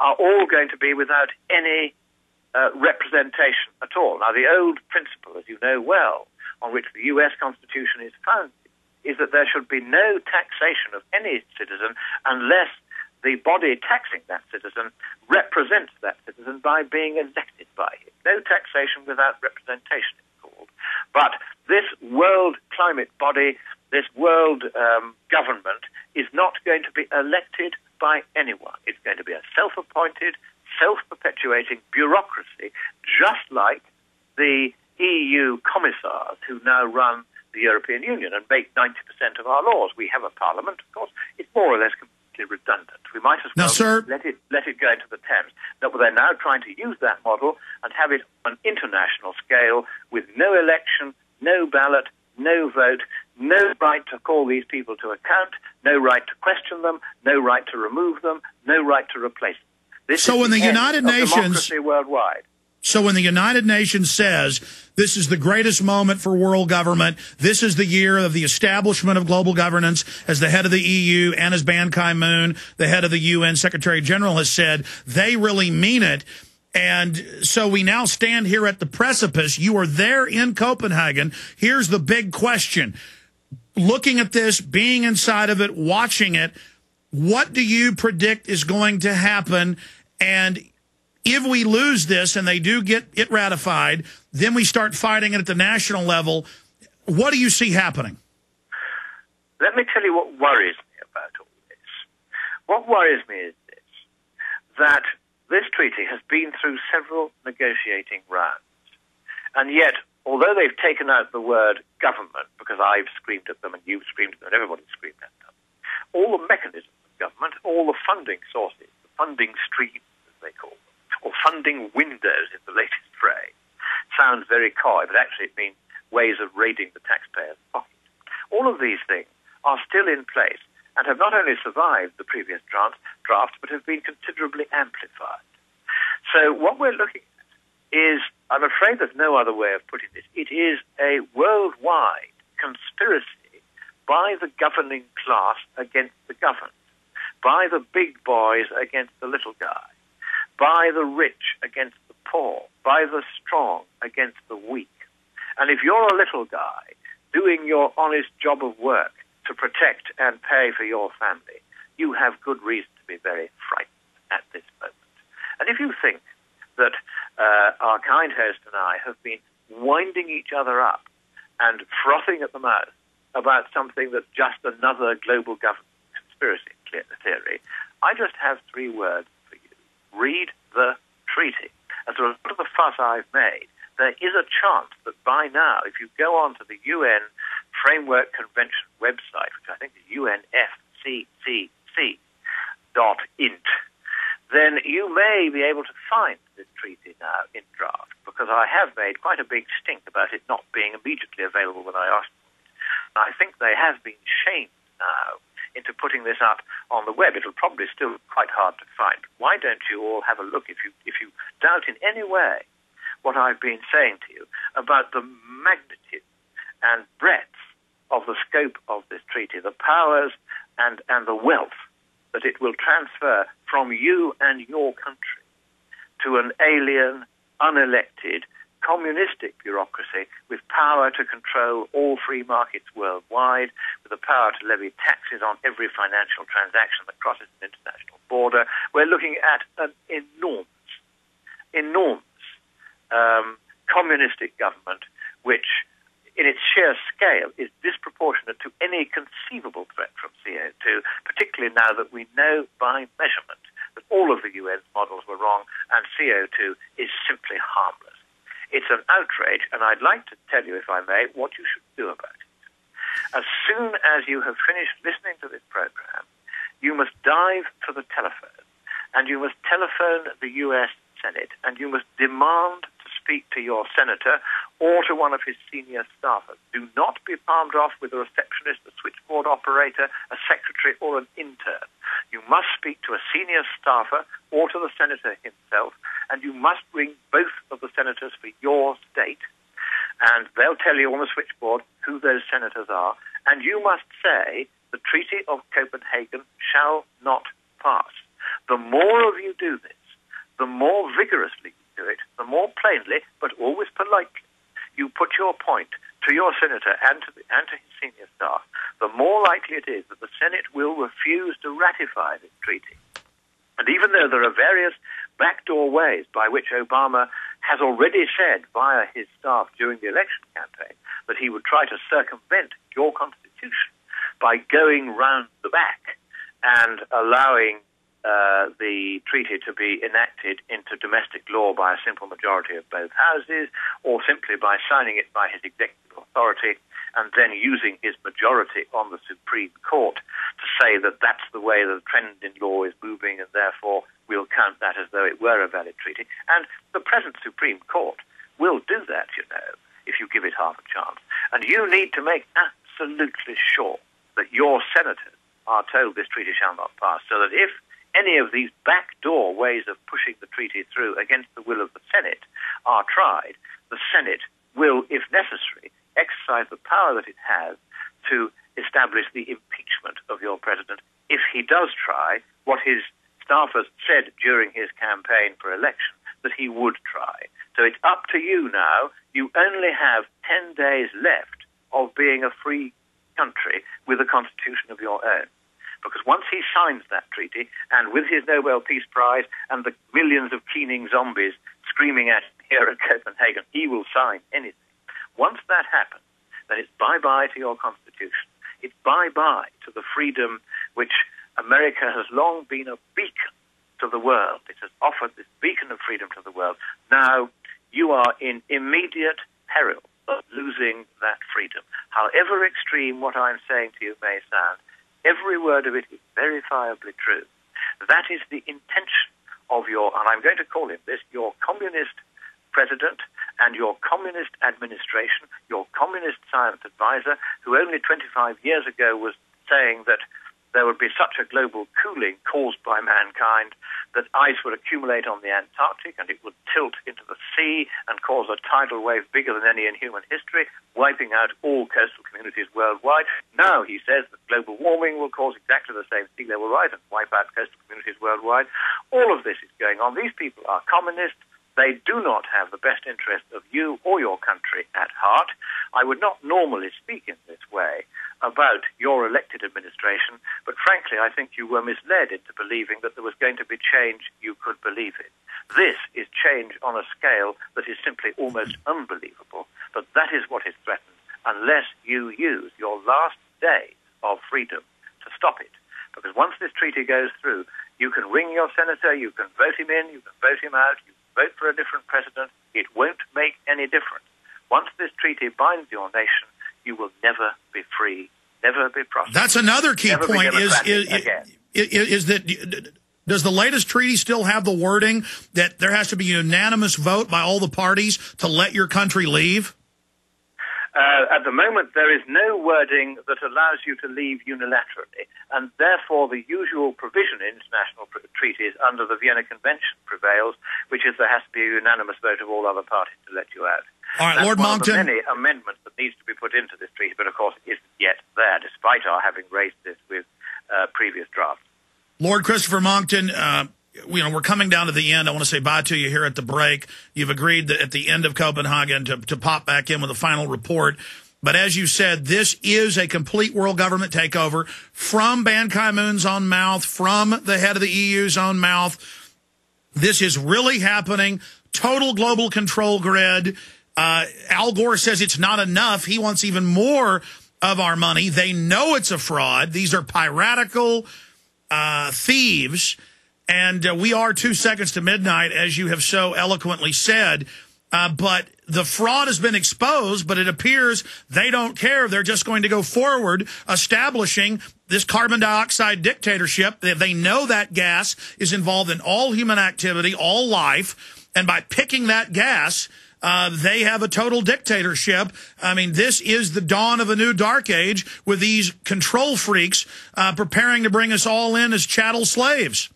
are all going to be without any representation at all. Now, the old principle, as you know well, on which the U.S. Constitution is founded, is that there should be no taxation of any citizen unless the body taxing that citizen represents that citizen by being elected by him. No taxation without representation, it's called. But this world climate body, this world government, is not going to be elected by anyone. It's going to be a self-appointed, self-perpetuating bureaucracy, just like the EU commissars who now run the European Union and make 90% of our laws. We have a parliament, of course. It's more or less completely redundant. We might as well let it go into the Thames. But they're now trying to use that model and have it on an international scale with no election, no ballot, no vote, no right to call these people to account, no right to question them, no right to remove them, no right to replace them. This so is when the United Nations democracy worldwide. So when the United Nations says this is the greatest moment for world government, this is the year of the establishment of global governance, as the head of the EU and as Ban Ki-moon, the head of the UN Secretary General, has said, they really mean it. And so we now stand here at the precipice. You are there in Copenhagen. Here's the big question. Looking at this, being inside of it, watching it, what do you predict is going to happen? And if we lose this and they do get it ratified, then we start fighting it at the national level. What do you see happening? Let me tell you what worries me about all this. What worries me is this, that this treaty has been through several negotiating rounds. And yet, although they've taken out the word government, because I've screamed at them and you've screamed at them and everybody's screamed at them, all the mechanisms of government, all the funding sources, the funding streams, as they call them, or funding windows is the latest phrase, sounds very coy, but actually it means ways of raiding the taxpayer's pocket. All of these things are still in place and have not only survived the previous draft, but have been considerably amplified. So what we're looking at is, I'm afraid there's no other way of putting this, it is a worldwide conspiracy by the governing class against the governed, by the big boys against the little guy, by the rich against the poor, by the strong against the weak. And if you're a little guy doing your honest job of work to protect and pay for your family, you have good reason to be very frightened at this moment. And if you think that our kind host and I have been winding each other up and frothing at the mouth about something that's just another global government conspiracy theory, I just have three words for you. Read the treaty. As a result of the fuss I've made, there is a chance that by now, if you go on to the UN Framework Convention website, which I think is unfccc.int, then you may be able to find this treaty now in draft, because I have made quite a big stink about it not being immediately available when I asked for it. I think they have been shamed now into putting this up on the web. It'll probably still be quite hard to find. Why don't you all have a look, if you doubt in any way what I've been saying to you about the magnitude and breadth of the scope of this treaty, the powers and the wealth that it will transfer from you and your country to an alien, unelected, communistic bureaucracy with power to control all free markets worldwide, with the power to levy taxes on every financial transaction that crosses an international border. We're looking at an enormous communistic government which, in its sheer scale, is disproportionate to any conceivable threat from CO2, particularly now that we know by measurement that all of the UN's models were wrong and CO2 is simply harmless. It's an outrage, and I'd like to tell you, if I may, what you should do about it. As soon as you have finished listening to this program, you must dive to the telephone, and you must telephone the US Senate, and you must demand to speak to your senator or to one of his senior staffers. Do not be palmed off with a receptionist, a switchboard operator, a secretary, or an intern. You must speak to a senior staffer or to the senator himself, and you must ring both of the senators for your state, and they'll tell you on the switchboard who those senators are, and you must say the Treaty of Copenhagen shall not pass. The more of you do this, the more vigorously you do it, the more plainly, but always politely, you put your point to your senator and to his senior staff, the more likely it is that the Senate will refuse to ratify this treaty. And even though there are various backdoor ways by which Obama has already said via his staff during the election campaign that he would try to circumvent your Constitution by going round the back and allowing the treaty to be enacted into domestic law by a simple majority of both houses, or simply by signing it by his executive authority and then using his majority on the Supreme Court to say that that's the way the trend in law is moving and therefore we'll count that as though it were a valid treaty. And the present Supreme Court will do that, you know, if you give it half a chance. And you need to make absolutely sure that your senators are told this treaty shall not pass, so that if any of these backdoor ways of pushing the treaty through against the will of the Senate are tried, the Senate will, if necessary, exercise the power that it has to establish the impeachment of your president if he does try what his staffers said during his campaign for election that he would try. So it's up to you now. You only have 10 days left of being a free country with a constitution of your own. Because once he signs that treaty, and with his Nobel Peace Prize and the millions of keening zombies screaming at him here at Copenhagen, he will sign anything. Once that happens, then it's bye-bye to your Constitution. It's bye-bye to the freedom which America has long been a beacon to the world. It has offered this beacon of freedom to the world. Now, you are in immediate peril of losing that freedom. However extreme what I'm saying to you may sound, every word of it is verifiably true. That is the intention of your, and I'm going to call him this, your communist president and your communist administration, your communist science advisor, who only 25 years ago was saying that there would be such a global cooling caused by mankind that ice would accumulate on the Antarctic and it would tilt into the sea and cause a tidal wave bigger than any in human history, wiping out all coastal communities worldwide. Now he says that global warming will cause exactly the same sea level rise and wipe out coastal communities worldwide. All of this is going on. These people are communists. They do not have the best interest of you or your country at heart. I would not normally speak in this way about your elected administration, but frankly, I think you were misled into believing that there was going to be change you could believe in. This is change on a scale that is simply almost unbelievable, but that is what is threatened unless you use your last days of freedom to stop it. Because once this treaty goes through, you can ring your senator, you can vote him in, you can vote him out, you can vote for a different president. It won't make any difference. Once this treaty binds your nation, you will never be free, never be prosperous. That's another key point is that does the latest treaty still have the wording that there has to be a unanimous vote by all the parties to let your country leave? At the moment, there is no wording that allows you to leave unilaterally, and therefore the usual provision in international treaties under the Vienna Convention prevails, which is there has to be a unanimous vote of all other parties to let you out. All right, That's Lord Monckton. one of the many amendments that needs to be put into this treaty, but of course it isn't yet there, despite our having raised this with previous drafts. Lord Christopher Monckton, we're coming down to the end. I want to say bye to you here at the break. You've agreed that at the end of Copenhagen to pop back in with a final report. But as you said, this is a complete world government takeover from Ban Ki-moon's own mouth, from the head of the EU's own mouth. This is really happening. Total global control grid. Al Gore says it's not enough. He wants even more of our money. They know it's a fraud. These are piratical thieves. And we are 2 seconds to midnight, as you have so eloquently said. But the fraud has been exposed, but it appears they don't care. They're just going to go forward establishing this carbon dioxide dictatorship. They know that gas is involved in all human activity, all life. And by picking that gas, they have a total dictatorship. I mean, this is the dawn of a new dark age with these control freaks preparing to bring us all in as chattel slaves.